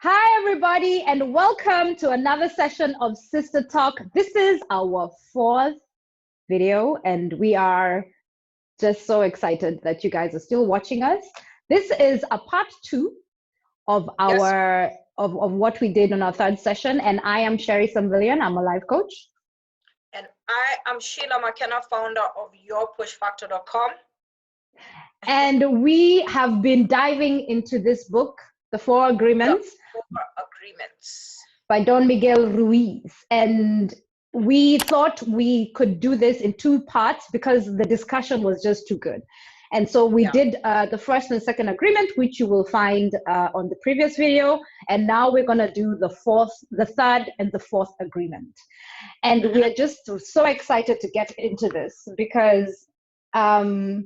Hi, everybody, and welcome to another session of Sister Talk. This is our fourth video, and we are just so excited that you guys are still watching us. This is a part two of our of what we did on our third session, and I am Sherry Samvillian. I'm a life coach. And I am Sheila McKenna, founder of yourpushfactor.com. And we have been diving into this book, The Four Agreements. By Don Miguel Ruiz. And we thought we could do this in two parts because the discussion was just too good. And so we did the first and second agreement, which you will find on the previous video. And now we're going to do the third and the fourth agreement. And we are just so excited to get into this because, as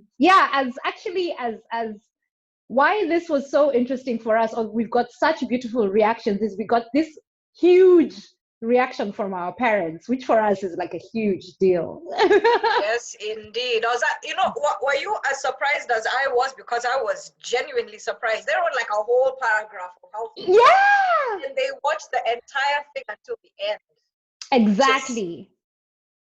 why this was so interesting for us, or we've got such beautiful reactions, is we got this huge reaction from our parents, which for us is like a huge deal. Yes, indeed. Were you as surprised as I was? Because I was genuinely surprised. There was like a whole paragraph of how and they watched the entire thing until the end. Exactly.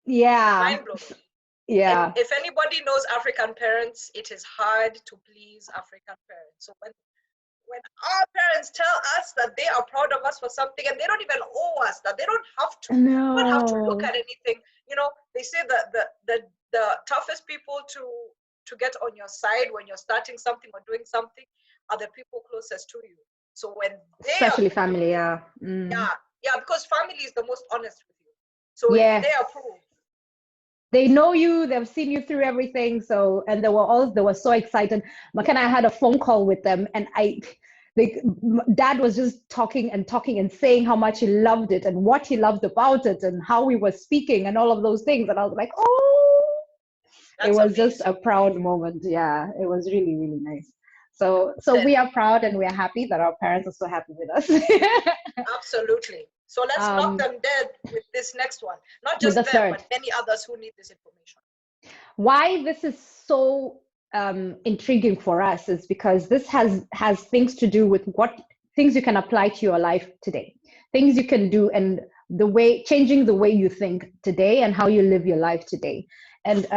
Mind-blowing. Yeah. And if anybody knows African parents, it is hard to please African parents. So when our parents tell us that they are proud of us for something and they don't even owe us, that they don't have to, don't have to look at anything. You know, they say that the toughest people to get on your side when you're starting something or doing something are the people closest to you. So when they especially family, because family is the most honest with you. So if they approve, they know you, they've seen you through everything. So, and they were so excited. McKenna, I had a phone call with them, and Dad was just talking and saying how much he loved it and what he loved about it and how we were speaking and all of those things. And I was like, it was amazing. Just a proud moment. Yeah, it was really, really nice. So we are proud and we are happy that our parents are so happy with us. Absolutely. So let's knock them dead with this next one. Not just them, but many others who need this information. Why this is so intriguing for us is because this has things to do with what things you can apply to your life today, things you can do, and changing the way you think today and how you live your life today. And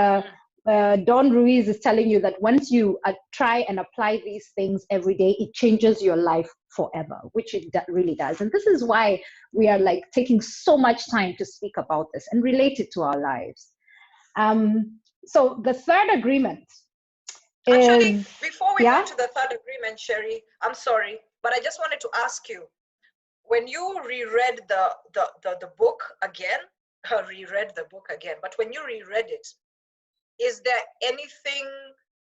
Don Ruiz is telling you that once you try and apply these things every day, it changes your life forever, which it really does. And this is why we are like taking so much time to speak about this and relate it to our lives. So the third agreement Actually, before we go to the third agreement, Sherry, I'm sorry, but I just wanted to ask you, when you reread the book again, but when you reread it, is there anything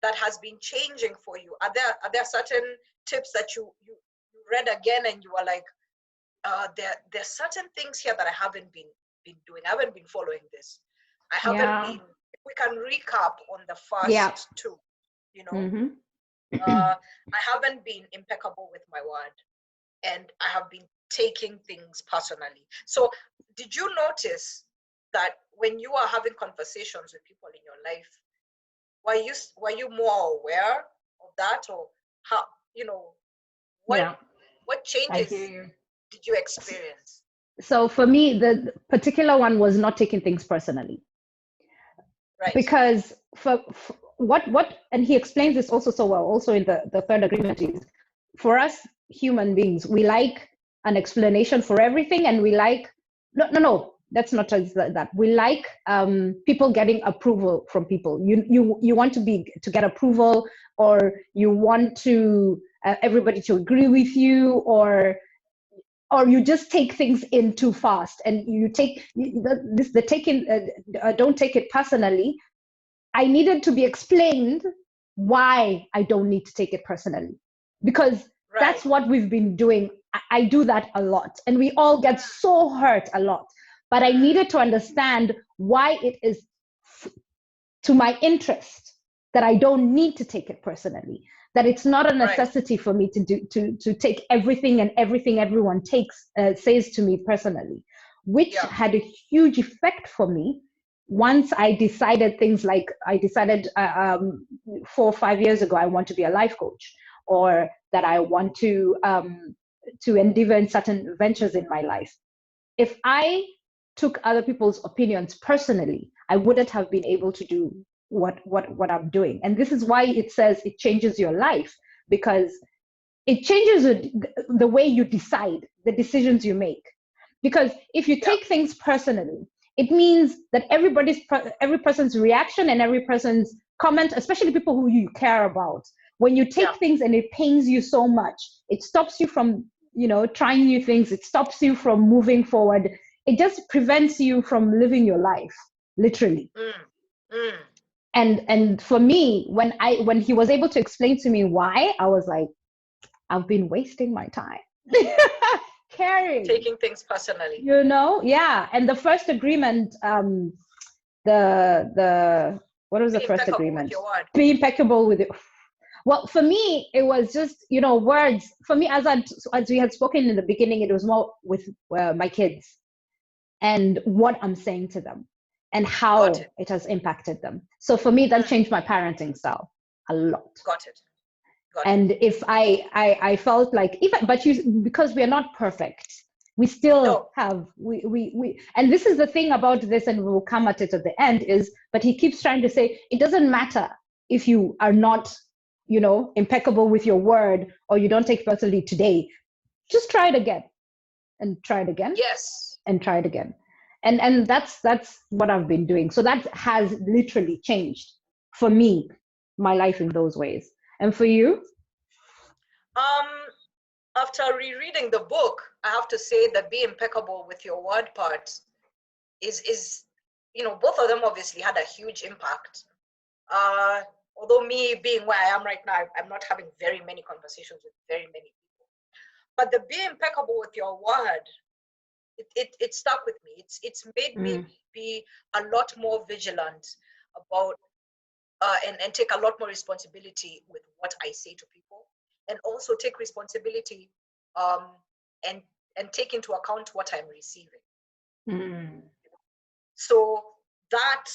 that has been changing for you? Are there certain tips that you read again and you are like, there's certain things here that I haven't been doing. I haven't been following this. I haven't been. If we can recap on the first two, you know, I haven't been impeccable with my word, and I have been taking things personally. So, did you notice that when you are having conversations with people in your life, were you more aware of that, or how, what changes did you experience? So for me, the particular one was not taking things personally. Right. Because for what, and he explains this also so well, also in the third agreement, is for us human beings, we like an explanation for everything, and we like, no, that's not just that. We like people getting approval from people. You want to get approval, or you want to everybody to agree with you, or you just take things in too fast, and you take don't take it personally. I needed to be explained why I don't need to take it personally, because that's what we've been doing. I do that a lot, and we all get so hurt a lot. But I needed to understand why it is to my interest that I don't need to take it personally, that it's not a necessity for me to take everything and everything everyone says to me personally, which had a huge effect for me once I decided things like, 4 or 5 years ago, I want to be a life coach, or that I want to to endeavor in certain ventures in my life. If I took other people's opinions personally, I wouldn't have been able to do what I'm doing. And this is why it says it changes your life, because it changes the way you decide, the decisions you make. Because if you take things personally, it means that every person's reaction and every person's comment, especially people who you care about, when you take things and it pains you so much, it stops you from, trying new things. It stops you from moving forward. It just prevents you from living your life, literally. And for me, when he was able to explain to me why, I was like, I've been wasting my time taking things personally. And the first agreement, the what was the first agreement? Be impeccable with it. Well, for me, it was just, words. For me, as we had spoken in the beginning, it was more with my kids and what I'm saying to them and how it has impacted them. So for me, that changed my parenting style a lot. Got it. And if I felt like, because we are not perfect, we still have, we and this is the thing about this, and we'll come at it at the end, but he keeps trying to say, it doesn't matter if you are not, impeccable with your word, or you don't take it personally today. Just try it again and try it again. Yes. And try it again. And that's what I've been doing. So that has literally changed for me, my life in those ways. And for you? After rereading the book, I have to say that be impeccable with your word part is both of them obviously had a huge impact. Although me being where I am right now, I'm not having very many conversations with very many people. But the be impeccable with your word, it stuck with me. It's made me be a lot more vigilant about and take a lot more responsibility with what I say to people, and also take responsibility and take into account what I'm receiving. So that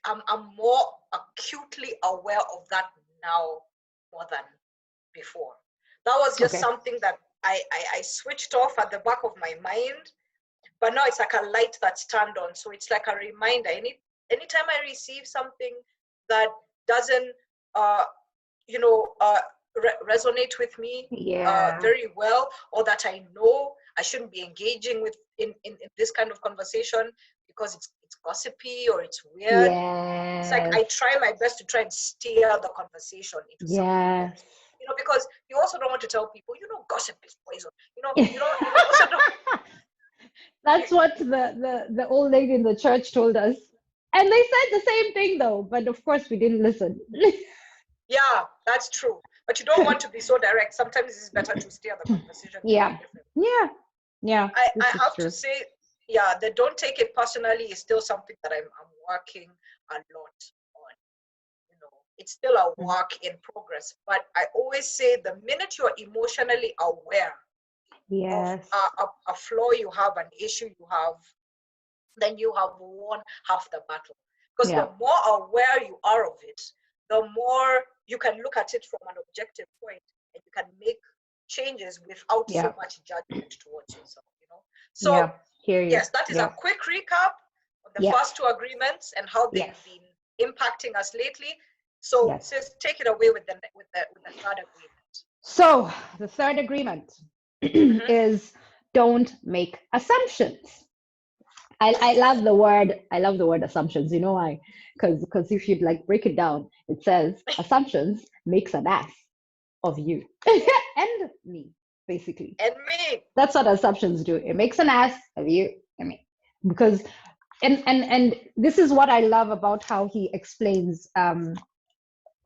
I'm more acutely aware of that now more than before. That was just something that I switched off at the back of my mind, but now it's like a light that's turned on. So it's like a reminder. Anytime I receive something that doesn't, resonate with me very well, or that I know I shouldn't be engaging with in this kind of conversation because it's gossipy or it's weird. It's like I try my best to try and steer the conversation into something else. Because you also don't want to tell people, gossip is poison. You also don't. That's what the old lady in the church told us. And they said the same thing though, but of course we didn't listen. Yeah, that's true. But you don't want to be so direct. Sometimes it's better to steer the conversation. Yeah. I have to say, the don't take it personally is still something that I'm working a lot on. It's still a work in progress. But I always say the minute you're emotionally aware of a flaw you have, an issue you have, then you have won half the battle. Because the more aware you are of it, the more you can look at it from an objective point, and you can make changes without so much judgment towards yourself. So yes, that is a quick recap of the first two agreements and how they've been impacting us lately. So sis, take it away with the third agreement. So the third agreement is don't make assumptions. I love the word assumptions. You know why? Because if you'd break it down, it says assumptions makes an ass of you and me, basically. And me. That's what assumptions do. It makes an ass of you and me. Because and this is what I love about how he explains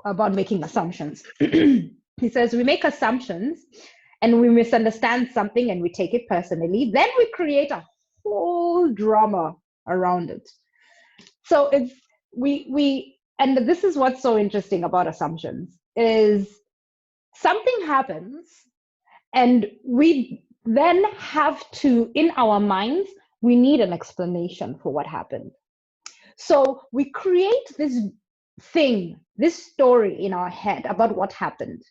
about making assumptions. He says we make assumptions and we misunderstand something and we take it personally. Then we create a whole drama around it. So it's we and this is what's so interesting about assumptions is something happens and we then have to, in our minds, we need an explanation for what happened. So we create this thing, this story in our head about what happened.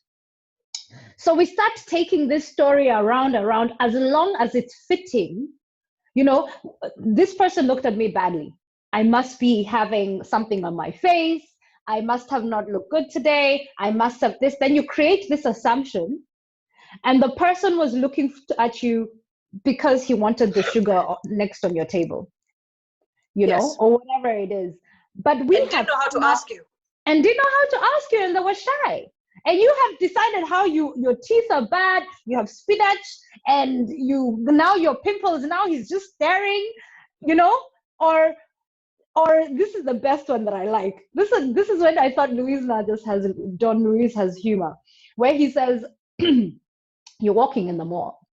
So we start taking this story around as long as it's fitting. You know, this person looked at me badly. I must be having something on my face. I must have not looked good today. I must have this. Then you create this assumption. And the person was looking at you because he wanted the sugar next on your table, you know, or whatever it is. But we and didn't know how to ask you. And didn't know how to ask you, and they were shy. And you have decided how your teeth are bad, you have spinach, and now your pimples, now he's just staring, you know, or this is the best one that I like. This is when I thought Don Ruiz has humor, where he says, you're walking in the mall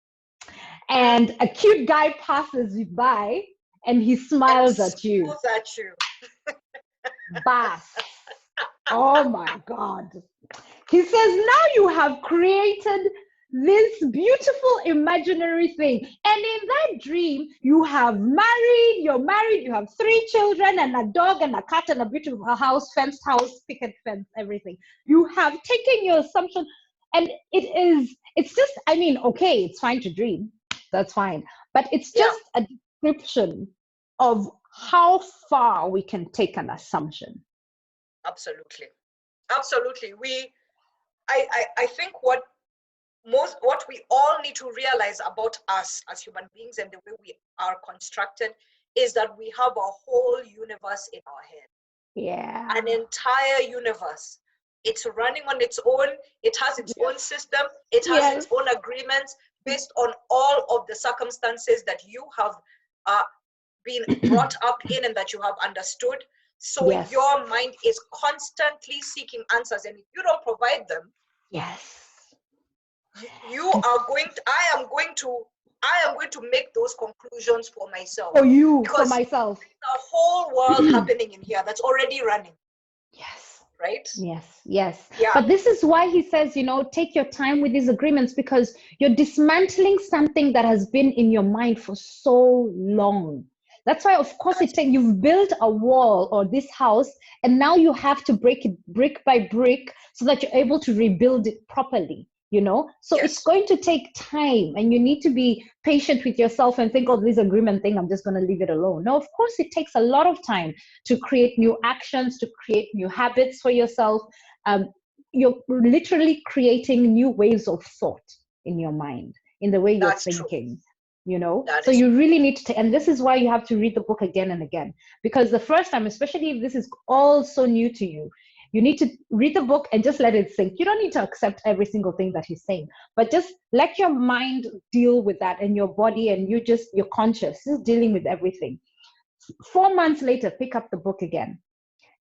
and a cute guy passes you by and he smiles at you. Bass. Oh my God. He says, now you have created this beautiful imaginary thing. And in that dream, you're married, you have 3 children and a dog and a cat and a beautiful house, fenced house, picket fence, everything. You have taken your assumption, and it's just, I mean, okay, it's fine to dream. That's fine. But it's just a description of how far we can take an assumption. Absolutely. I think what we all need to realize about us as human beings and the way we are constructed is that we have a whole universe in our head. Yeah. An entire universe. It's running on its own. It has its own system. It has its own agreements based on all of the circumstances that you have been brought up in and that you have understood. So your mind is constantly seeking answers, and if you don't provide them, I am going to make those conclusions for myself. For myself. There's a whole world happening in here that's already running. Yes. Right? Yes. Yeah. But this is why he says, take your time with these agreements, because you're dismantling something that has been in your mind for so long. That's why, of course, you've built a wall or this house, and now you have to break it brick by brick so that you're able to rebuild it properly, So it's going to take time, and you need to be patient with yourself and think, this agreement thing, I'm just going to leave it alone. No, of course, it takes a lot of time to create new actions, to create new habits for yourself. You're literally creating new ways of thought in your mind, in the way you're thinking. So you really need to, and this is why you have to read the book again and again, because the first time, especially if this is all so new to you, you need to read the book and just let it sink. You don't need to accept every single thing that he's saying, but just let your mind deal with that, and your body, and you're conscious, just dealing with everything. 4 months later, pick up the book again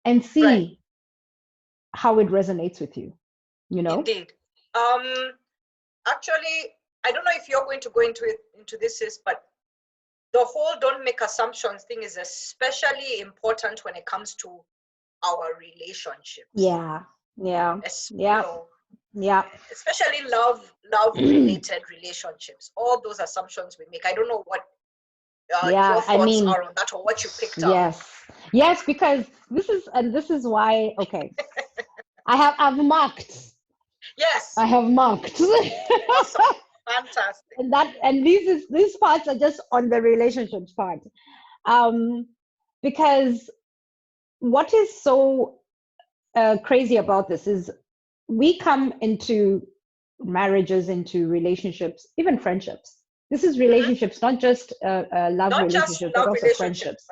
and see how it resonates with you, Indeed. Actually, I don't know if you're going to go into this, but the whole don't make assumptions thing is especially important when it comes to our relationships. Especially love related relationships. All those assumptions we make. I don't know what your thoughts are on that, or what you picked up. Yes, because this is why. Okay, I've marked. Yes, I have marked. Awesome. Fantastic. And these parts are just on the relationships part, because what is so crazy about this is we come into marriages, into relationships, even friendships. This is relationships, not just love relationships, but also friendships.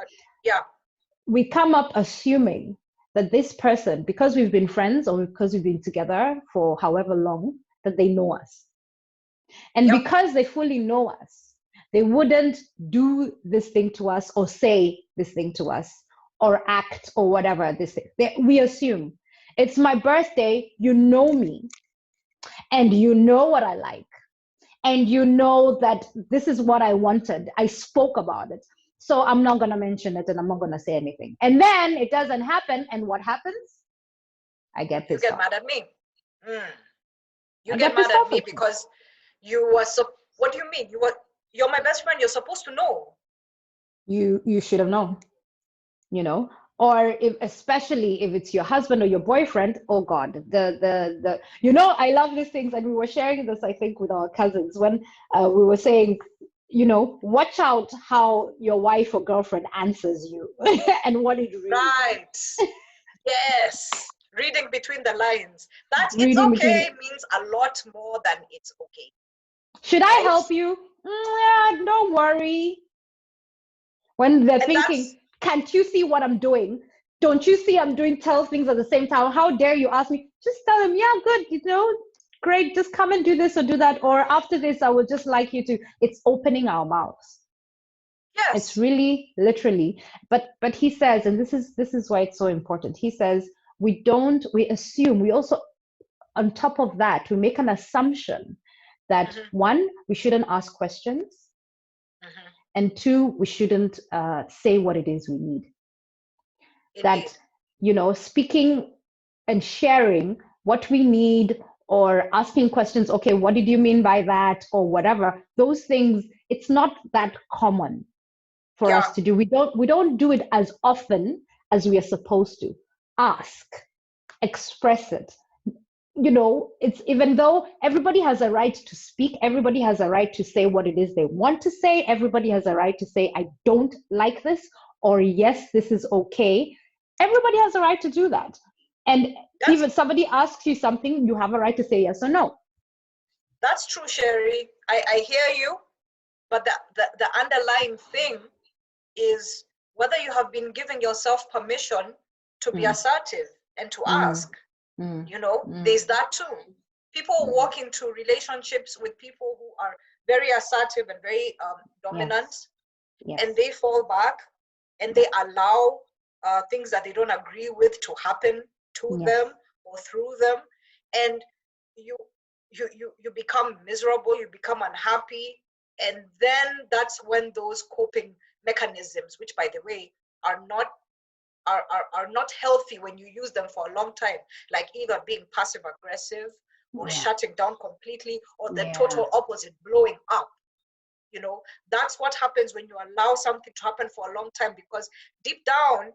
We come up assuming that this person, because we've been friends or because we've been together for however long, that they know us. And because they fully know us, they wouldn't do this thing to us or say this thing to us or act or whatever. We assume. It's my birthday, you know me, and you know what I like, and you know that this is what I wanted. I spoke about it. So I'm not going to mention it, and I'm not going to say anything. And then it doesn't happen, and what happens? I get pissed off. You get mad at me. You get mad at me because you were what do you mean? You're my best friend. You're supposed to know. You should have known, or especially if it's your husband or your boyfriend, oh God, I love these things. And we were sharing this, I think, with our cousins when we were saying, watch out how your wife or girlfriend answers you and what it really right. Yes. Reading between the lines. That it's Reading okay means a lot more than it's okay. Should I help you? Yeah, don't worry. When they're thinking, can't you see what I'm doing? Don't you see I'm doing 12 things at the same time? How dare you ask me? Just tell them, yeah, good, great, just come and do this or do that. Or after this, I would just like you to, it's opening our mouths. Yes. It's really literally, but he says, and this is why it's so important. He says, we assume, we also, on top of that, we make an assumption that one, we shouldn't ask questions. And two, we shouldn't say what it is we need. Indeed. That, speaking and sharing what we need or asking questions, okay, what did you mean by that or whatever, those things, it's not that common for us to do. We don't do it as often as we are supposed to. Ask, express it. It's, even though everybody has a right to speak, everybody has a right to say what it is they want to say, everybody has a right to say, I don't like this, or yes, this is okay. Everybody has a right to do that. And even if somebody asks you something, you have a right to say yes or no. That's true, Sherry. I hear you, but the underlying thing is whether you have been giving yourself permission to be assertive and to ask. There's that too. People walk into relationships with people who are very assertive and very dominant, and they fall back and they allow things that they don't agree with to happen to them or through them, and you become miserable, you become unhappy, and then that's when those coping mechanisms, which by the way are not healthy when you use them for a long time, like either being passive aggressive or shutting down completely, or the total opposite, blowing up. That's what happens when you allow something to happen for a long time, because deep down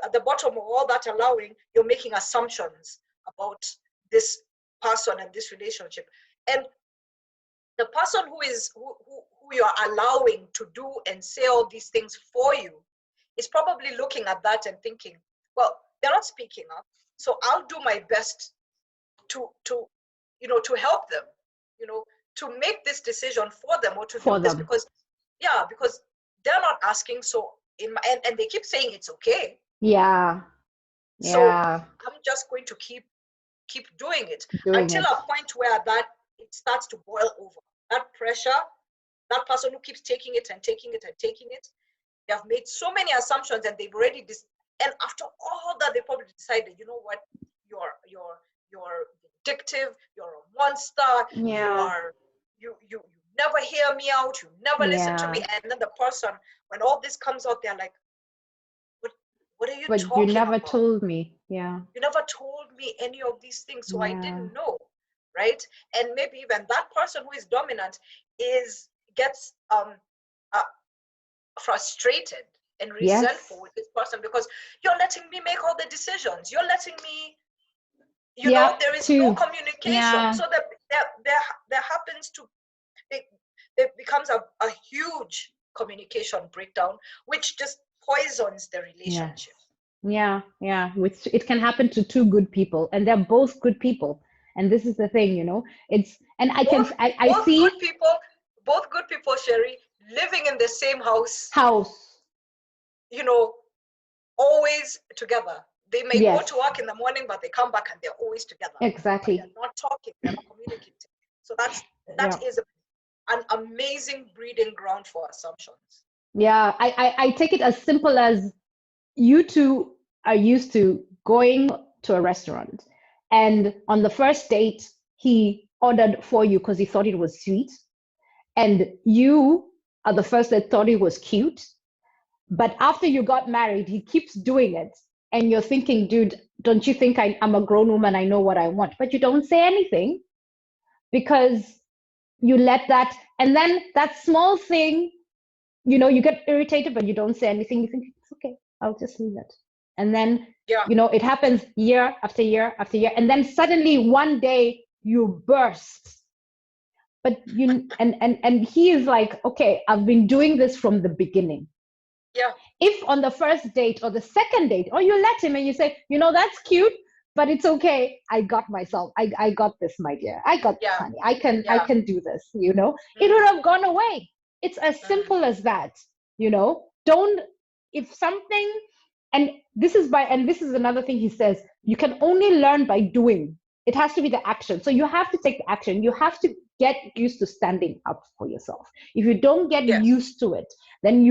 at the bottom of all that allowing, you're making assumptions about this person and this relationship. And the person who you are allowing to do and say all these things for you is probably looking at that and thinking, well, they're not speaking up, so I'll do my best to help them, to make this decision for them, or to do this because they're not asking. So and they keep saying it's okay. So I'm just going to keep doing it until a point where it starts to boil over. That pressure, that person who keeps taking it and taking it and taking it, they have made so many assumptions, and they've already and after all that, they probably decided, you know what, you're addictive, you're a monster, you never hear me out, you never listen to me. And then the person, when all this comes out, they're like, what are you talking about? But you never told me. You never told me any of these things, so I didn't know, right? And maybe even that person who is dominant gets frustrated and resentful with this person, because you're letting me make all the decisions. You're letting me, there is no communication. So that there happens to there becomes a huge communication breakdown, which just poisons the relationship. Which it can happen to two good people, and they're both good people. And this is the thing, it's, and I see both good people, Sherry, living in the same house, always together. They may go to work in the morning, but they come back and they're always together. Exactly. But they're not talking, they're not communicating. So that is an amazing breeding ground for assumptions. I take it as simple as you two are used to going to a restaurant, and on the first date, he ordered for you because he thought it was sweet, and you are the first that thought it was cute. But after you got married, he keeps doing it, and you're thinking, dude, don't you think I'm a grown woman? I know what I want. But you don't say anything because you let that, and then that small thing, you get irritated, but you don't say anything. You think, it's okay, I'll just leave it. And then, it happens year after year after year. And then suddenly one day you burst. But and he is like, okay, I've been doing this from the beginning. Yeah. If on the first date or the second date, or you let him and you say, that's cute, but it's okay. I got myself. I got this, my dear. I got this, honey. I can do this, it would have gone away. It's as simple as that, Don't, if something, and this is another thing he says, you can only learn by doing. It has to be the action. So you have to take the action. You have to get used to standing up for yourself. If you don't get used to it, then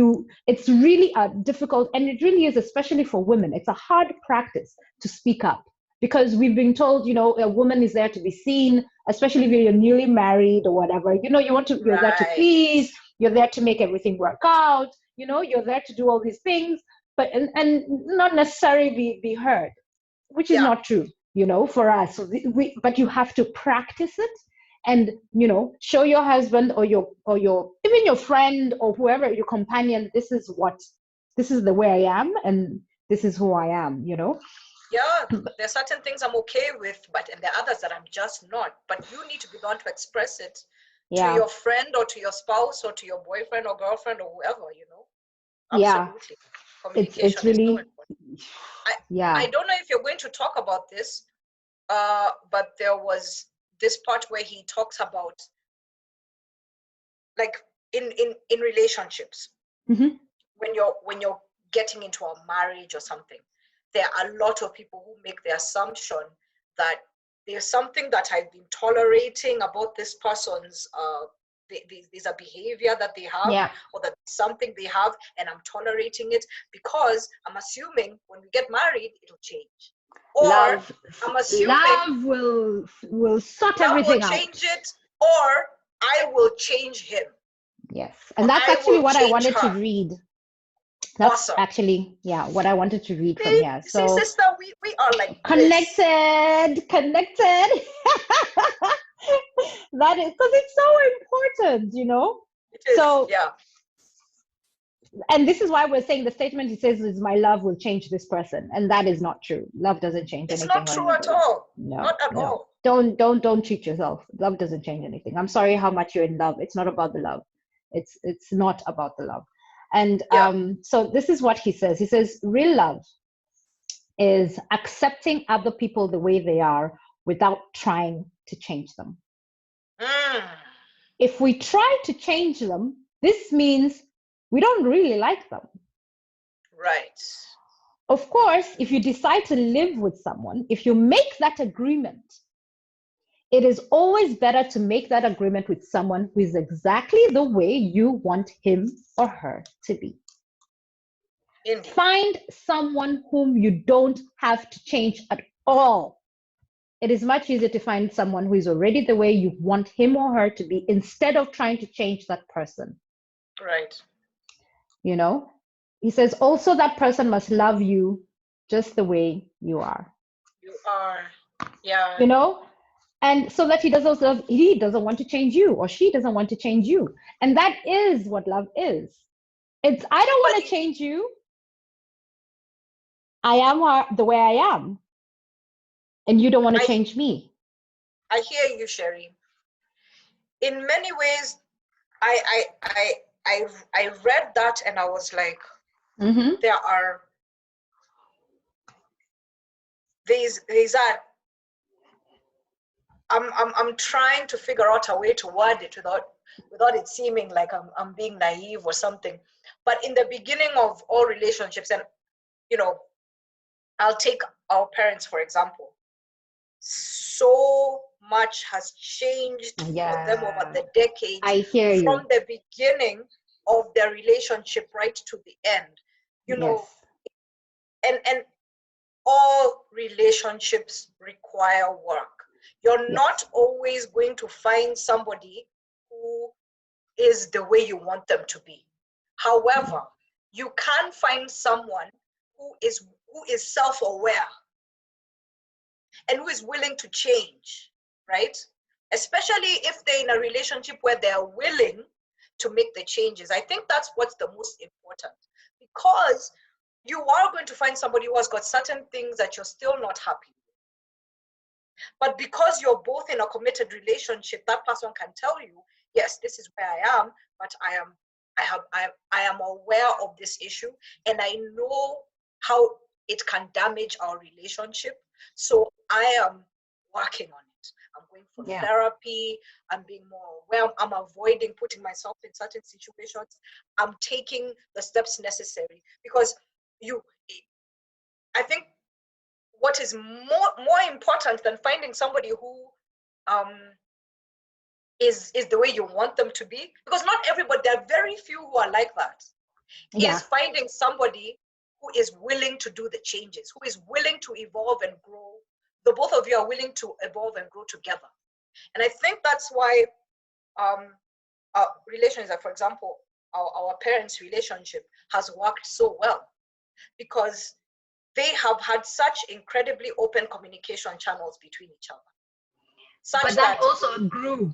it's really difficult. And it really is, especially for women, it's a hard practice to speak up, because we've been told, a woman is there to be seen, especially if you're newly married or whatever. You're there to please, you're there to make everything work out, you're there to do all these things, but and not necessarily be heard, which is not true, for us. So but you have to practice it, and show your husband or your even your friend or whoever, your companion, this is the way I am, and this is who I am. Yeah, there's certain things I'm okay with, and there are others that I'm just not. But you need to be the one to express it to your friend or to your spouse or to your boyfriend or girlfriend or whoever, Absolutely. Communication it's really, is so important. I don't know if you're going to talk about this, but there was this part where he talks about, like, in relationships, when you're getting into a marriage or something, there are a lot of people who make the assumption that there's something that I've been tolerating about this person's there's a behavior that they have, or that something they have, and I'm tolerating it because I'm assuming when we get married it'll change, or I'm assuming love will sort everything out. Love will change it, or I will change him. Yes, and that's actually what I wanted to read. That's actually, what I wanted to read from here. So, see, sister, we are like connected. That is, because it's so important, It is, so, and this is why we're saying the statement he says is, my love will change this person, and that is not true. Love doesn't change anything. It's not true at all. No, not at all. Don't cheat yourself. Love doesn't change anything. I'm sorry how much you're in love. It's not about the love. It's not about the love. And so this is what he says. He says, real love is accepting other people the way they are without trying to change them. If we try to change them, this means we don't really like them. Right. Of course, if you decide to live with someone, if you make that agreement, it is always better to make that agreement with someone who is exactly the way you want him or her to be. Indeed. Find someone whom you don't have to change at all. It is much easier to find someone who is already the way you want him or her to be, instead of trying to change that person. Right. He says also that person must love you just the way you are. You are. Yeah. And so that he doesn't want to change you, or she doesn't want to change you. And that is what love is. It's, I don't want to change you. I am the way I am. And you don't want to change me. I hear you, Sherry. In many ways, I read that and I was like, there's that. I'm trying to figure out a way to word it without it seeming like I'm being naive or something. But in the beginning of all relationships, and I'll take our parents for example. So much has changed for them over the decades. I hear you. From the beginning of their relationship right to the end. And all relationships require work. You're not always going to find somebody who is the way you want them to be. However, you can find someone who is self-aware and who is willing to change, right? Especially if they're in a relationship where they're willing to make the changes. I think that's what's the most important, because you are going to find somebody who has got certain things that you're still not happy with. But because you're both in a committed relationship, that person can tell you, yes, this is where I am, but I am aware of this issue, and I know how it can damage our relationship. So I am working on it. I'm going for therapy. I'm being more aware. I'm avoiding putting myself in certain situations. I'm taking the steps necessary, because I think what is more important than finding somebody who is the way you want them to be, because not everybody, there are very few who are like that, is finding somebody who is willing to do the changes, who is willing to evolve and grow. The both of you are willing to evolve and grow together. And I think that's why relations, like for example, our parents' relationship has worked so well, because they have had such incredibly open communication channels between each other. But that also grew.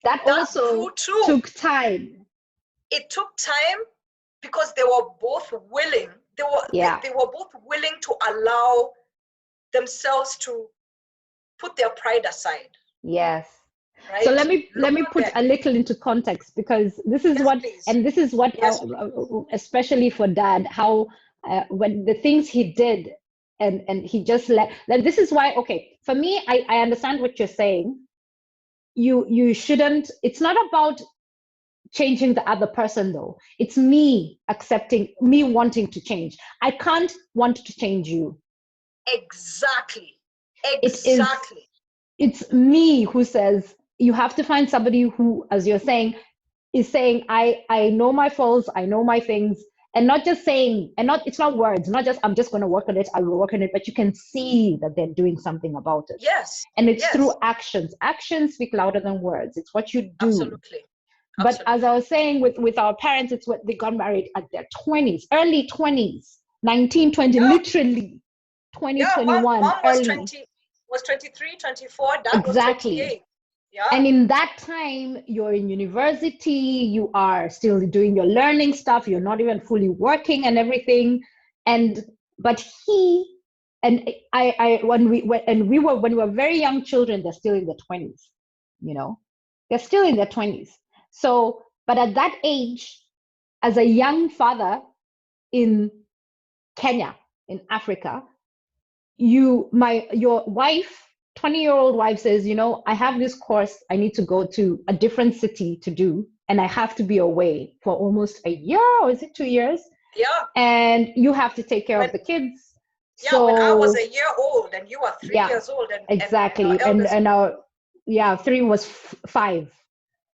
That also took time. It took time because they were both willing. They were both willing to allow themselves to put their pride aside. Yes. Right? So let me put a little into context, because this is especially for Dad, how when the things he did and he just then this is why, okay, for me, I understand what you're saying. You shouldn't, it's not about changing the other person though. It's me wanting to change. I can't want to change you. Exactly. It's me who says, you have to find somebody who, as you're saying, is saying, I know my faults, I know my things, and not just saying, it's not words, not just, I'm just going to work on it, I will work on it, but you can see that they're doing something about it. Yes. And it's through actions. Actions speak louder than words. It's what you do. Absolutely. But as I was saying, with our parents, it's what they got married at their 20s, early 20s, 19, 20, literally 20, 21, mom early. Was 23, 24, Dad was 28. Yeah. And in that time, you're in university, you are still doing your learning stuff, you're not even fully working and everything. But he and when we were very young children, they're still in their 20s, they're still in their 20s. So, but at that age, as a young father in Kenya, in Africa, your wife, 20-year-old wife says, I have this course I need to go to a different city to do, and I have to be away for almost a year, or is it 2 years? Yeah. And you have to take care of the kids. Yeah, so, when I was a year old and you were 3 years old. Exactly. And our 3 was 5.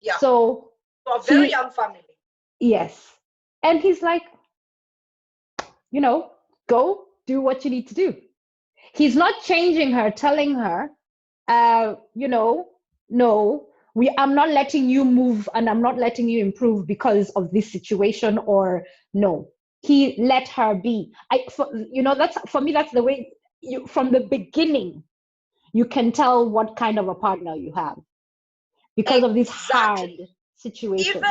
Yeah. So a very young family. Yes. And he's like, go do what you need to do. He's not changing her, telling her, no, I'm not letting you move and I'm not letting you improve because of this situation, or no. He let her be. That's, for me, that's the way from the beginning, you can tell what kind of a partner you have because of this hard situation.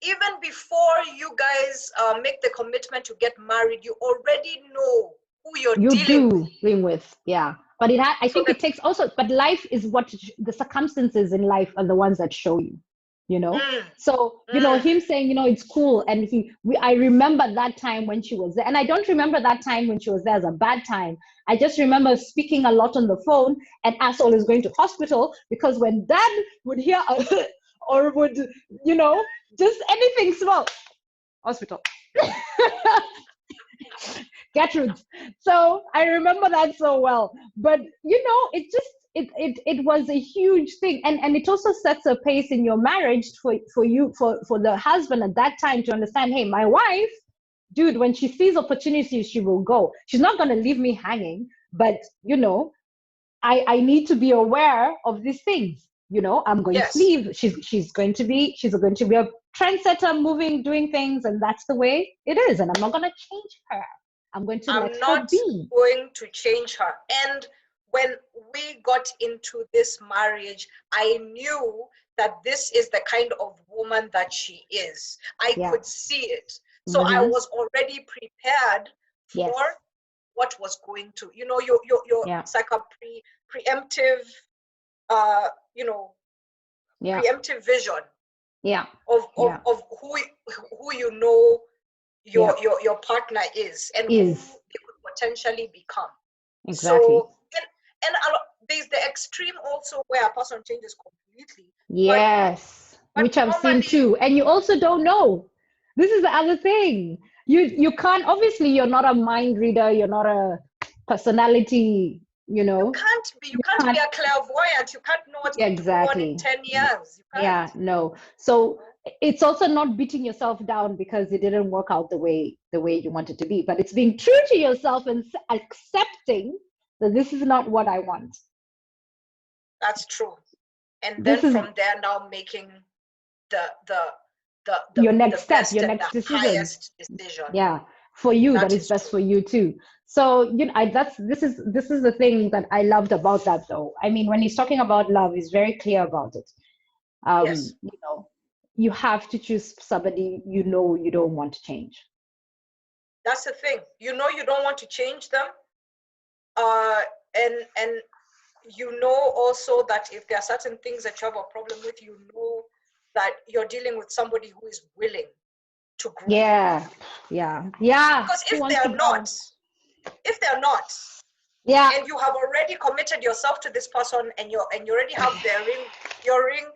Even before you guys make the commitment to get married, you already know who you're dealing with. Yeah. But I think it takes also, but life is what the circumstances in life are the ones that show you, So, him saying, it's cool. And I remember that time when she was there. And I don't remember that time when she was there as a bad time. I just remember speaking a lot on the phone, and us always going to hospital, because when Dad would hear or would, just anything small, hospital. Gertrude. So I remember that so well. But it was a huge thing, and it also sets a pace in your marriage for the husband at that time to understand, hey, my wife, dude, when she sees opportunities, she will go. She's not going to leave me hanging, but I need to be aware of these things. I'm going to leave. She's going to be a trendsetter, moving, doing things, and that's the way it is. And I'm not going to change her. I'm going to let her be. I'm not going to change her. And when we got into this marriage, I knew that this is the kind of woman that she is. I could see it. So I was already prepared for what was going to, your it's like a preemptive, preemptive vision. Of who your partner is and who they could potentially become. Exactly. So and there's the extreme also where a person changes completely. Yes, but which I've seen too. And you also don't know. This is the other thing. You can't, obviously you're not a mind reader, you're not a personality, you can't be a clairvoyant. You can't know what's going to go on in 10 years. You can't. Yeah, no. So it's also not beating yourself down because it didn't work out the way you want it to be, but it's being true to yourself and accepting that this is not what I want. That's true. And then from there now making your next step, your next decision. Yeah, for you, that is best for you too. So this is the thing that I loved about that, though. I mean, when he's talking about love, he's very clear about it. Yes. You have to choose somebody you don't want to change. That's the thing. You don't want to change them, and also that if there are certain things that you have a problem with, that you're dealing with somebody who is willing to grow. Yeah. Because if they're not, and you have already committed yourself to this person, and you already have their ring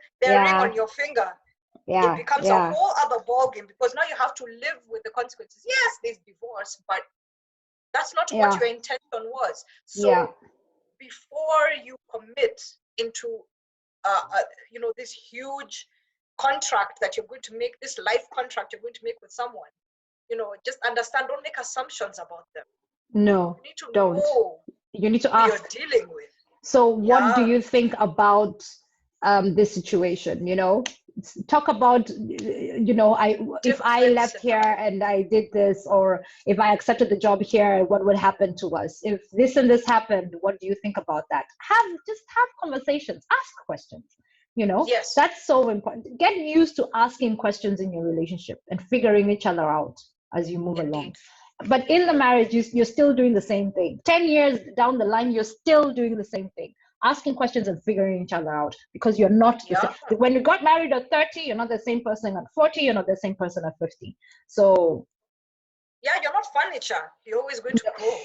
on your finger, it becomes a whole other ballgame, because now you have to live with the consequences. Yes, there's divorce, but that's not what your intention was. So before you commit into this huge contract that you're going to make, this life contract you're going to make with someone, just understand, don't make assumptions about them. No, you need to don't. Know you need to who ask you're dealing with. So what do you think about this situation? Talk about, if I left here and I did this, or if I accepted the job here, what would happen to us? If this and this happened, what do you think about that? Just have conversations, ask questions. Yes. That's so important. Get used to asking questions in your relationship and figuring each other out as you move along. But in the marriage, you're still doing the same thing. 10 years down the line, you're still doing the same thing. Asking questions and figuring each other out, because you're not the same. When you got married at 30, you're not the same person at 40, you're not the same person at 50. So you're not furniture. You're always going to grow.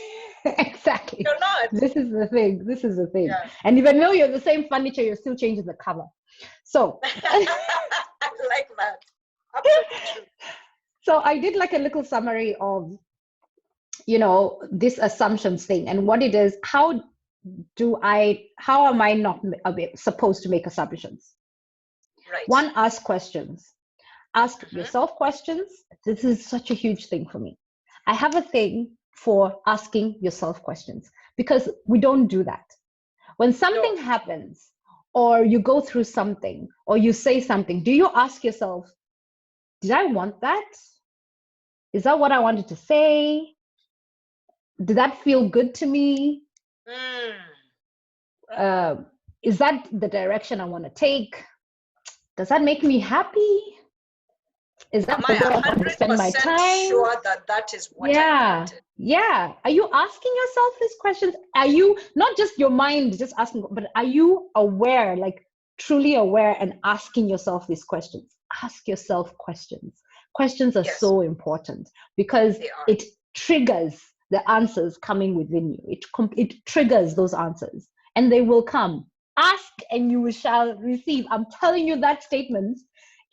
Exactly. You're not. This is the thing. Yeah. And even though you're the same furniture, you're still changing the cover. So I like that. Absolutely true. So I did like a little summary of this assumptions thing, and what it is. How am I not supposed to make assumptions? Right. One, ask questions. Ask yourself questions. This is such a huge thing for me. I have a thing for asking yourself questions, because we don't do that. When something happens, or you go through something, or you say something, do you ask yourself, did I want that? Is that what I wanted to say? Did that feel good to me? Is that the direction I want to take? Does that make me happy? Is that the way I want to spend my time? Sure that is what I wanted. Yeah. Are you asking yourself these questions? Are you not just your mind just asking, but are you aware, like truly aware, and asking yourself these questions? Ask yourself questions. Questions are so important, because it triggers the answers coming within you. It triggers those answers, and they will come. Ask and you shall receive. I'm telling you, that statement,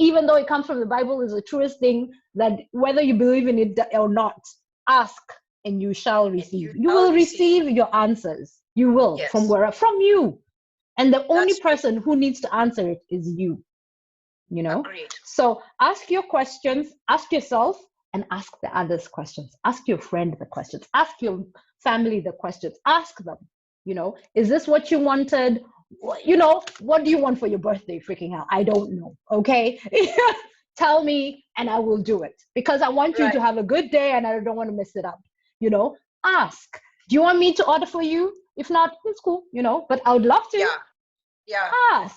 even though it comes from the Bible, is the truest thing, that whether you believe in it or not, ask and you shall receive. You will receive your answers. You will, from you. And the only person who needs to answer it is you. Agreed. So ask your questions, ask yourself, and ask the others questions. Ask your friend the questions. Ask your family the questions. Ask them, is this what you wanted? What do you want for your birthday? Freaking hell, I don't know. Okay. Tell me and I will do it, because I want you to have a good day and I don't want to mess it up. Ask. Do you want me to order for you? If not, it's cool, but I would love to. Yeah. Ask.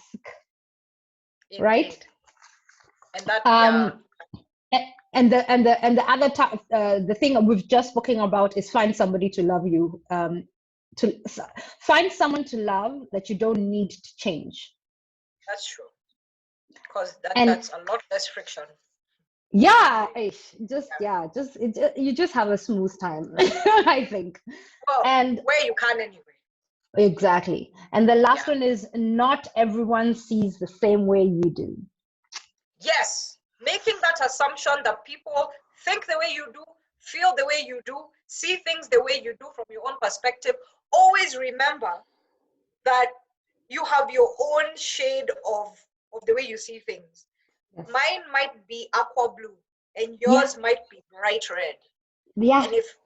Indeed. Right. And that And the other the thing we've just spoken about is find somebody to love you. To find someone to love that you don't need to change. That's true. Because that's a lot less friction. Yeah, you just have a smooth time, I think. Well, and where you can anyway. Exactly. And the last one is not everyone sees the same way you do. Yes, making that assumption that people think the way you do, feel the way you do, see things the way you do from your own perspective. Always remember that you have your own shade of the way you see things. Yes. Mine might be aqua blue and yours might be bright red. Yeah. And if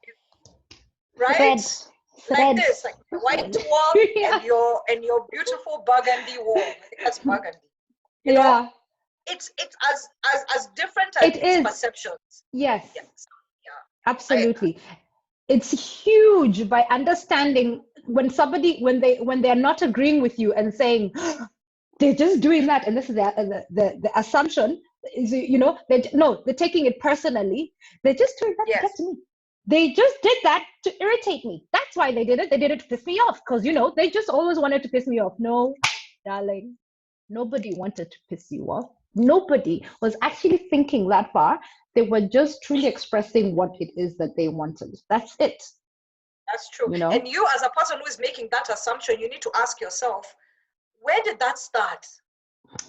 right? Like this, like the white wall and your beautiful burgundy wall. I think that's burgundy. You know? It's as different as these perceptions. Yes. Yeah. Absolutely. It's huge by understanding when they're not agreeing with you and saying they're just doing that, and this is the assumption is, they're taking it personally. They're just doing that to get to me. They just did that to irritate me. That's why they did it. They did it to piss me off because they just always wanted to piss me off. No, darling, nobody wanted to piss you off. Nobody was actually thinking that far. They were just truly expressing what it is that they wanted. That's it. That's true. And you, as a person who is making that assumption, you need to ask yourself, where did that start?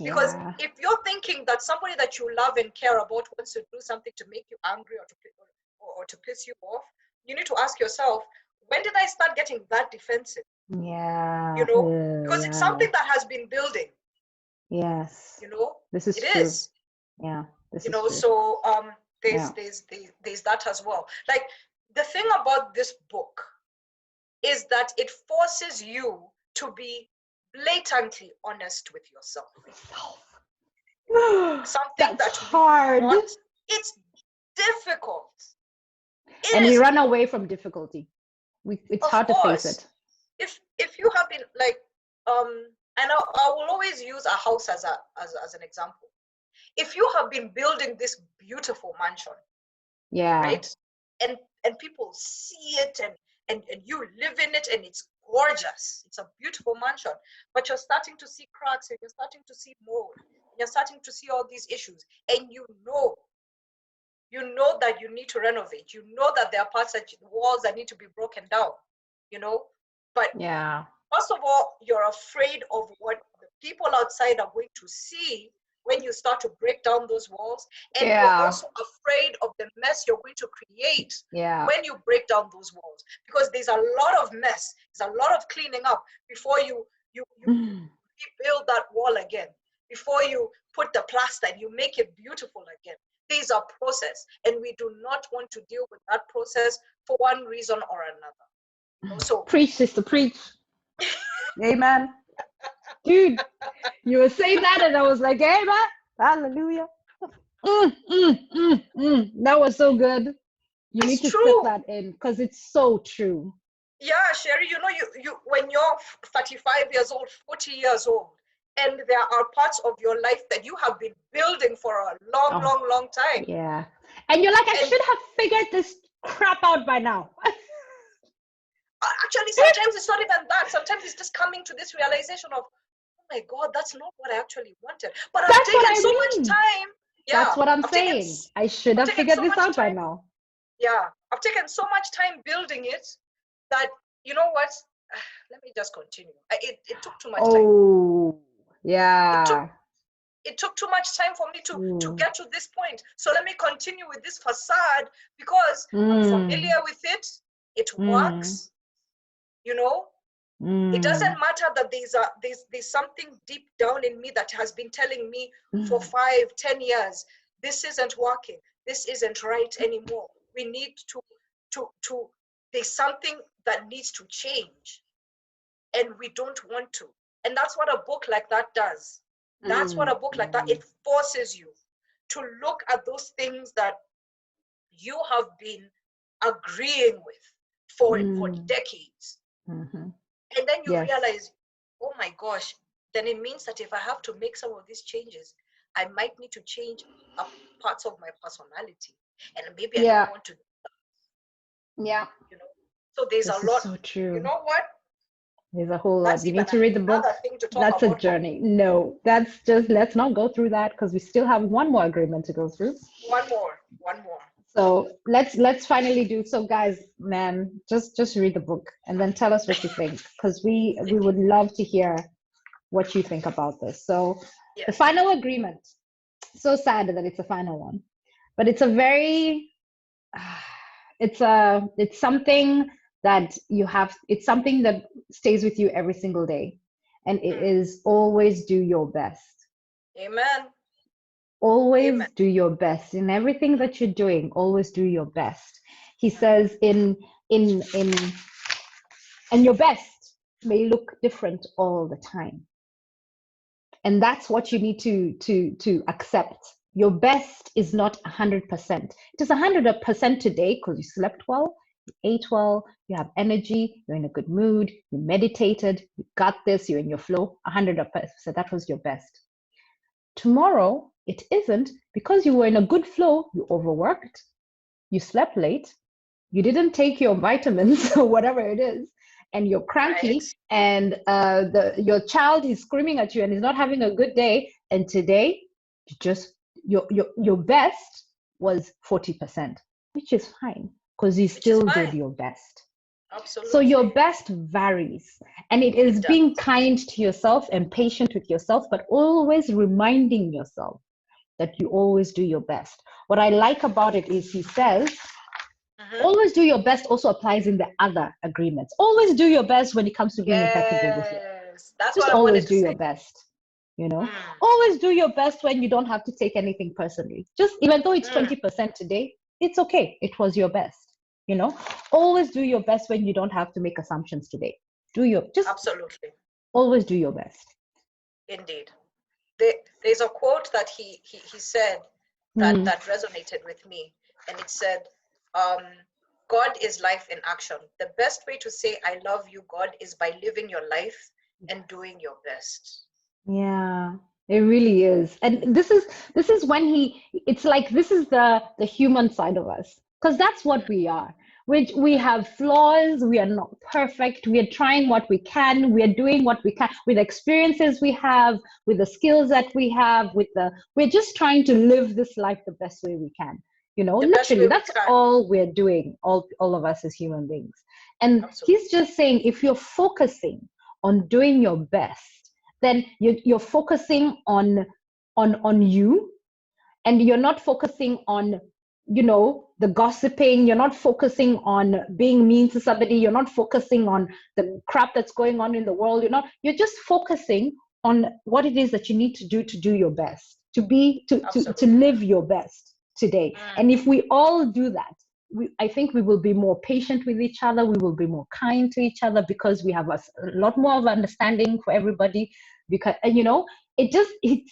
Because if you're thinking that somebody that you love and care about wants to do something to make you angry or to piss you off, you need to ask yourself, when did I start getting that defensive? Yeah. Because it's something that has been building. Yes. This is it true. Is. Yeah. This is true. So there's that as well. Like, the thing about this book is that it forces you to be blatantly honest with yourself. Something that's hard. It's difficult. And we run away from difficulty. It's hard to face it. If you have been like, and I will always use a house as an example. If you have been building this beautiful mansion, right, and people see it and you live in it and it's gorgeous, it's a beautiful mansion, but you're starting to see cracks and you're starting to see mold and you're starting to see all these issues, and you know that you need to renovate, that there are parts walls that need to be broken down, but first of all, you're afraid of what the people outside are going to see when you start to break down those walls, and you're also afraid of the mess you're going to create when you break down those walls, because there's a lot of mess, there's a lot of cleaning up before you rebuild that wall again, before you put the plaster and you make it beautiful again. There's a process, and we do not want to deal with that process for one reason or another. So preach, sister, preach. Amen. Dude, you were saying that and I was like, amen. Hallelujah. That was so good. You need to sit that in because it's so true. Yeah, Sherry, you when you're 35 years old, 40 years old, and there are parts of your life that you have been building for a long time. Yeah. And you're like, I should have figured this crap out by now. Actually, sometimes it's not even that. Sometimes it's just coming to this realization of, oh my God, that's not what I actually wanted. But I've taken so much time. Yeah, that's what I'm saying. I should have figured this out by now. Yeah, I've taken so much time building it that, you know what? Let me just continue. It took too much time. Oh, yeah. It took too much time for me to get to this point. So let me continue with this facade because I'm familiar with it. It works. It doesn't matter that there's something deep down in me that has been telling me for 5-10 years, this isn't working, this isn't right anymore. We need to there's something that needs to change, and we don't want to. And that's what a book like that does. That's what a book like that, it forces you to look at those things that you have been agreeing with for decades. And then you realize, oh my gosh, then it means that if I have to make some of these changes, I might need to change a parts of my personality, and maybe I don't want to. Yeah. You know, so there's this a lot. Is so true. You know what? There's a whole lot. You need to read the book. That's a journey. No, that's just, let's not go through that because we still have one more agreement to go through. One more. So let's finally do. So guys, man, just read the book and then tell us what you think, because we would love to hear what you think about this. So the final agreement. So sad that it's a final one, but it's a very it's something that you have. It's something that stays with you every single day, and it is always do your best. Amen. Always do your best in everything that you're doing. Always do your best. He says and your best may look different all the time, and that's what you need to accept. Your best is not 100%. It is 100% today because you slept well, you ate well, you have energy, you're in a good mood, you meditated, you got this, you're in your flow. 100%. That was your best. Tomorrow, it isn't, because you were in a good flow. You overworked, you slept late, you didn't take your vitamins or whatever it is, and you're cranky, and your child is screaming at you and is not having a good day. And today, your best was 40%, which is fine because you still did your best. Absolutely. So your best varies, and it is being kind to yourself and patient with yourself, but always reminding yourself that you always do your best. What I like about it is he says, always do your best also applies in the other agreements. Always do your best when it comes to being impeccable with it. That's just what I always wanted to do say. your best. You know, always do your best when you don't have to take anything personally. Just even though it's 20% today, it's okay. It was your best. You know, always do your best when you don't have to make assumptions today. Absolutely. Always do your best. Indeed. There's a quote that he said that resonated with me, and it said, God is life in action. The best way to say I love you, God, is by living your life and doing your best. Yeah, it really is. And this is when it's like, this is the human side of us, because that's what we are. We have flaws. We are not perfect. We are trying what we can. We are doing what we can with the experiences we have, with the skills that we have, we're just trying to live this life the best way we can. You know, literally, that's all we're doing, all of us as human beings. And he's just saying, if you're focusing on doing your best, then you're focusing on you, and you're not focusing on, you know, the gossiping. You're not focusing on being mean to somebody. You're not focusing on the crap that's going on in the world. You're just focusing on what it is that you need to do your best, to live your best today. And if we all do that, I think we will be more patient with each other. We will be more kind to each other, because we have a lot more of understanding for everybody. Because, you know, it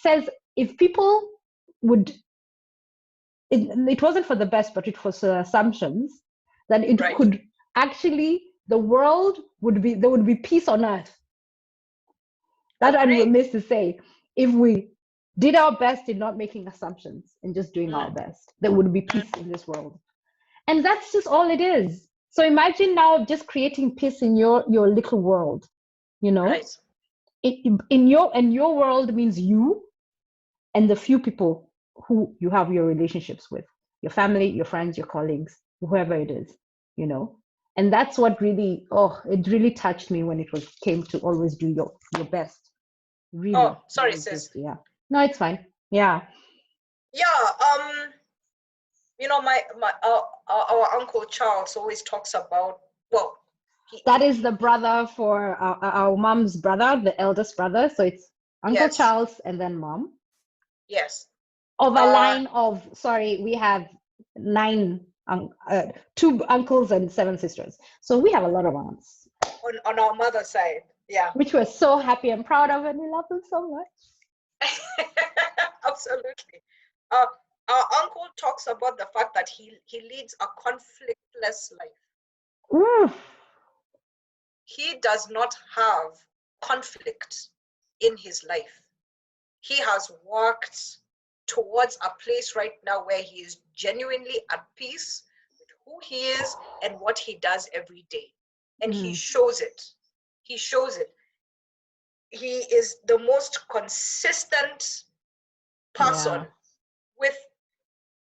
says, if people would, it wasn't for the best, but it was assumptions that it could actually, there would be peace on earth. That I'm remiss to say, if we did our best in not making assumptions and just doing our best, there would be peace in this world. And that's just all it is. So imagine now just creating peace in your little world, you know? Right. In your world means you and the few people who you have your relationships with, your family, your friends, your colleagues, whoever it is, you know? And that's what really, it really touched me when it came to always do your best. Really. Oh, sorry, sis. Yeah. No, it's fine. Yeah. Yeah. You know, our Uncle Charles always talks about, well, that is the brother for our mom's brother, the eldest brother. So it's Uncle Charles and then mom. Yes. Of a line of, we have 2 uncles and 7 sisters. So we have a lot of aunts. On our mother's side, yeah. Which we're so happy and proud of, and we love them so much. Absolutely. Our uncle talks about the fact that he leads a conflictless life. Ooh. He does not have conflict in his life. He has worked towards a place right now where he is genuinely at peace with who he is and what he does every day. And he shows it. He shows it. He is the most consistent person with,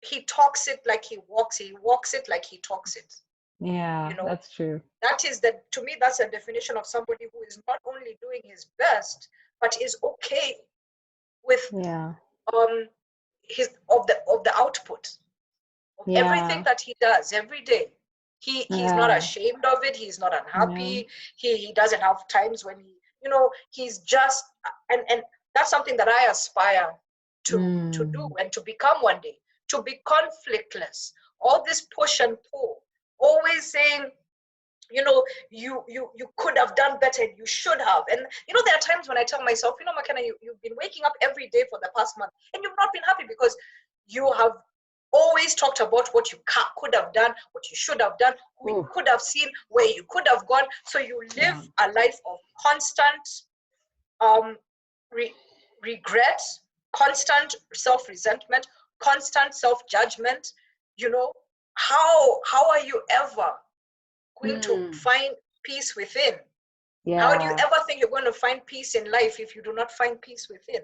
he talks it like he walks it like he talks it. Yeah, you know, that's true. That is the, to me, that's a definition of somebody who is not only doing his best, but is okay with his of the output of everything that he does every day. He's not ashamed of it. He's not unhappy. He doesn't have times when he, he's just, and that's something that I aspire to do and to become one day, to be conflictless. All this push and pull, always saying, you could have done better, you should have. And there are times when I tell myself, McKenna, you've been waking up every day for the past month and you've not been happy because you have always talked about what you could have done, what you should have done, who you could have seen, where you could have gone. So you live a life of constant regret, constant self-resentment, constant self-judgment. How are you ever going to find peace within? How do you ever think you're going to find peace in life if you do not find peace within?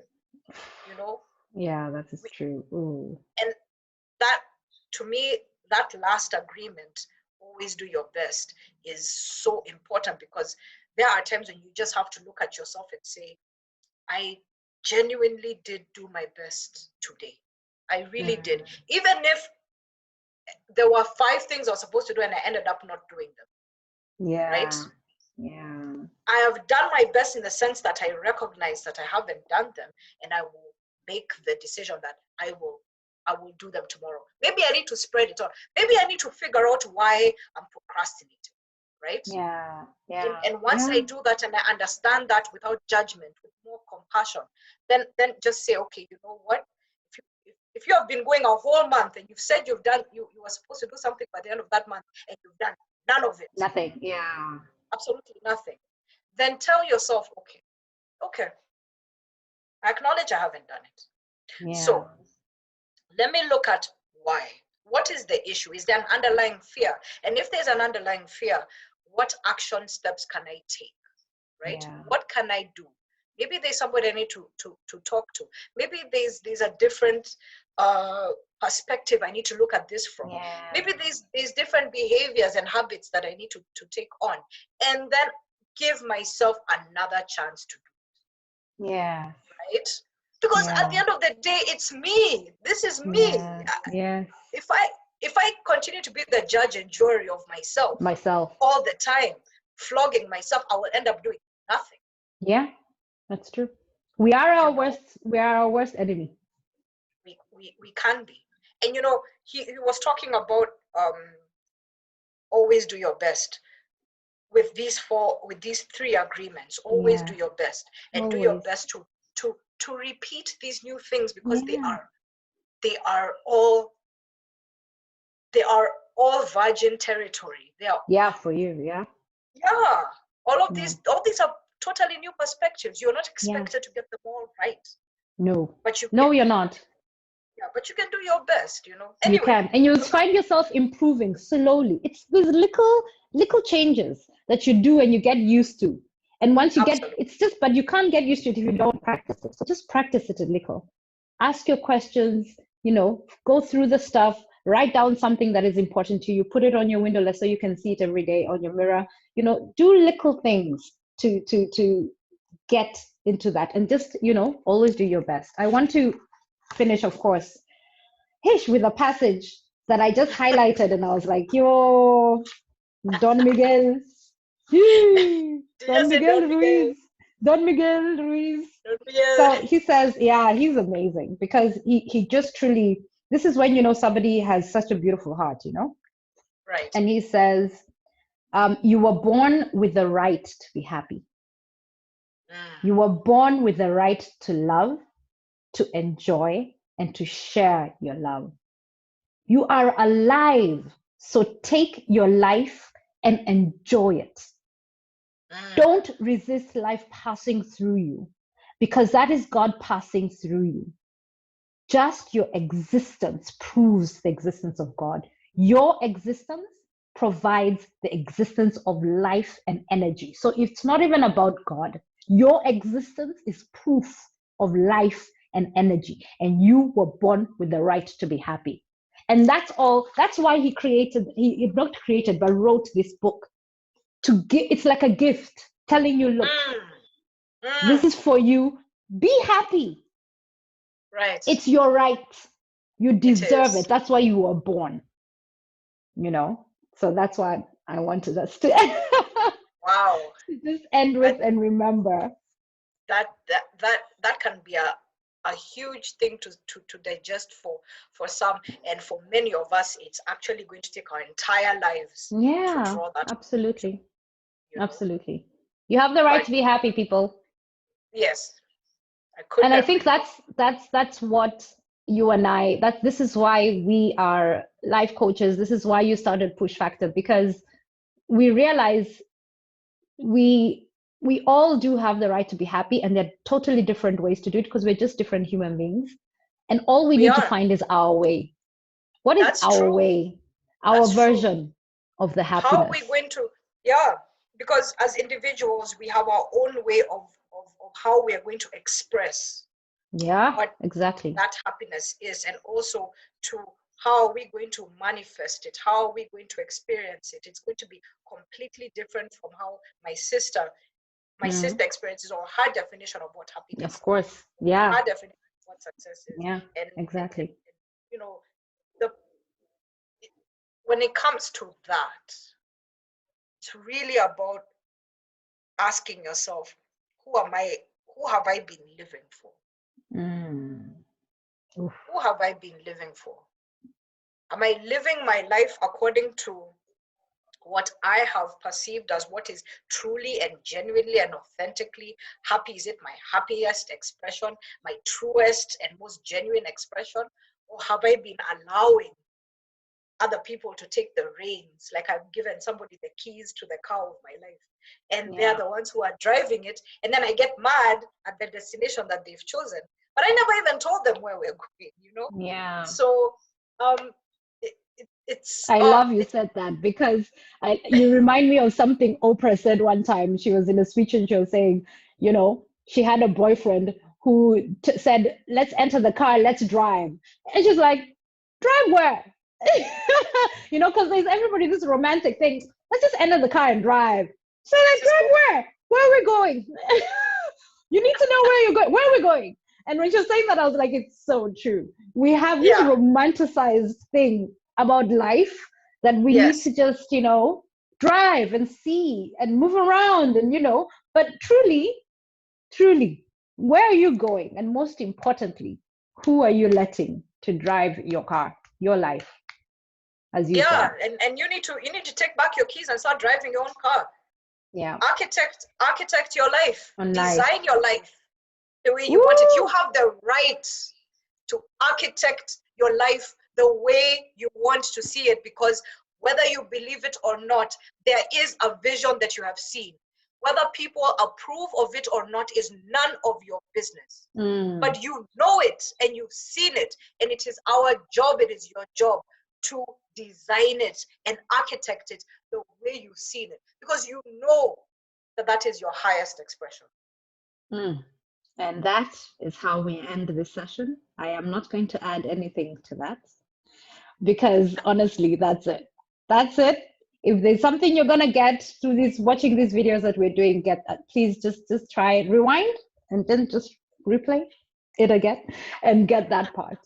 Yeah, that is true. And that, to me, that last agreement, always do your best, is so important, because there are times when you just have to look at yourself and say, I genuinely did do my best today. I really did. Even if there were 5 things I was supposed to do and I ended up not doing them. Yeah. Right? Yeah. I have done my best in the sense that I recognize that I haven't done them, and I will make the decision that I will do them tomorrow. Maybe I need to spread it out. Maybe I need to figure out why I'm procrastinating. Right? Yeah. Yeah. And once I do that and I understand that without judgment, with more compassion, then just say, okay, you know what? If you have been going a whole month and you've said you've done, you were supposed to do something by the end of that month and you've done none of it. Nothing. Yeah. Absolutely nothing. Then tell yourself, okay, I acknowledge I haven't done it. Yeah. So let me look at why. What is the issue? Is there an underlying fear? And if there's an underlying fear, what action steps can I take? Right? Yeah. What can I do? Maybe there's somebody I need to talk to. Maybe there's a different perspective I need to look at this from. Yeah. Maybe there's different behaviors and habits that I need to take on, and then give myself another chance to do it. Yeah. Right? Because at the end of the day, it's me. This is me. Yeah. If I continue to be the judge and jury of myself all the time, flogging myself, I will end up doing nothing. Yeah, that's true. We are our worst enemy. We can be. And he was talking about always do your best. With these 3 agreements, always do your best, and do your best to repeat these new things, because they are all virgin territory. They are for you. Yeah. All of these are totally new perspectives. You're not expected to get them all right. No. But you're not. Yeah, but you can do your best, Anyway, you can, and you'll find yourself improving slowly. It's these little changes that you do and you get used to. And once you but you can't get used to it if you don't practice it. So just practice it a little. Ask your questions, go through the stuff, write down something that is important to you, put it on your window so you can see it every day on your mirror. Do little things to get into that, and just, always do your best. I want to finish, of course, with a passage that I just highlighted, and I was like, yo, Don Miguel. Don Miguel Ruiz. Don Miguel Ruiz. So he says, he's amazing, because he just truly, this is when, somebody has such a beautiful heart, Right. And he says, you were born with the right to be happy. You were born with the right to love, to enjoy, and to share your love. You are alive, so take your life and enjoy it. Don't resist life passing through you, because that is God passing through you. just your existence proves the existence of God. Your existence provides the existence of life and energy. So it's not even about God. Your existence is proof of life and energy, and you were born with the right to be happy. And that's all. That's why he not created, but wrote this book to give. It's like a gift telling you, look, this is for you. Be happy. Right. It's your right. You deserve it. That's why you were born. So that's why I wanted us to wow. just end with and remember. That can be a huge thing to digest for some, and for many of us it's actually going to take our entire lives to draw that. Absolutely. Absolutely. You have the right to be happy, people. Yes. I think that's what you and I, this is why we are life coaches. This is why you started Push Factor, because we realize we all do have the right to be happy, and there are totally different ways to do it because we're just different human beings. And all we need to find is our way. What is our way? Our version of the happiness. How are we going to, because as individuals, we have our own way of how we are going to express what exactly that happiness is, and also to how are we going to manifest it, how are we going to experience it. It's going to be completely different from how my sister experiences, or her definition of what happiness of course is. Her definition of what success is. Exactly. When it comes to that, it's really about asking yourself, who have I been living for? Who have I been living for? Am I living my life according to what I have perceived as what is truly and genuinely and authentically happy? Is it my happiest expression, my truest and most genuine expression? Or have I been allowing other people to take the reins, like I've given somebody the keys to the car of my life, and they're the ones who are driving it, and then I get mad at the destination that they've chosen, but I never even told them where we're going, so I love you said that, because you remind me of something Oprah said one time. She was in a speech and she was saying, she had a boyfriend who said, let's enter the car, let's drive. And she's like, drive where? Because there's everybody this romantic thing. Let's just enter the car and drive. So like, drive where? Where are we going? You need to know where you're going. Where are we going? And when she was saying that, I was like, it's so true. We have this romanticized thing about life that we need to just, drive and see and move around and, but truly, where are you going? And most importantly, who are you letting to drive your car, your life? As you said. And you need to take back your keys and start driving your own car. Architect your life. Design your life the way you want it. You have the right to architect your life the way you want to see it, because whether you believe it or not, there is a vision that you have seen. Whether people approve of it or not is none of your business. But you know it and you've seen it, and it is our job, it is your job to design it and architect it the way you've seen it, because you know that is your highest expression. And that is how we end this session. I am not going to add anything to that, because honestly, that's it. If there's something you're gonna get through watching these videos that we're doing, get that. Please just try it, rewind, and then just replay it again and get that part.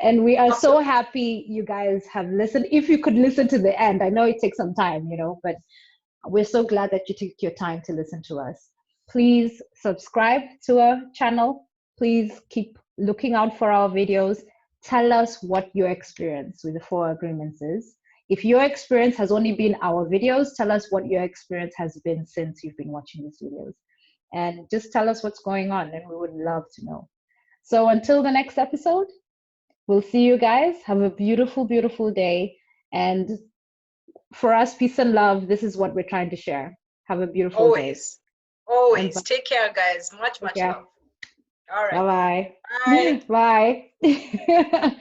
And we are so happy you guys have listened. If you could listen to the end, I know it takes some time, but we're so glad that you took your time to listen to us. Please subscribe to our channel. Please keep looking out for our videos. Tell us what your experience with the 4 agreements is. If your experience has only been our videos, tell us what your experience has been since you've been watching these videos. And just tell us what's going on, and we would love to know. So until the next episode, we'll see you guys. Have a beautiful, beautiful day. And for us, peace and love, this is what we're trying to share. Have a beautiful day. Always. Take care, guys. Much love. All right. Bye-bye. Bye.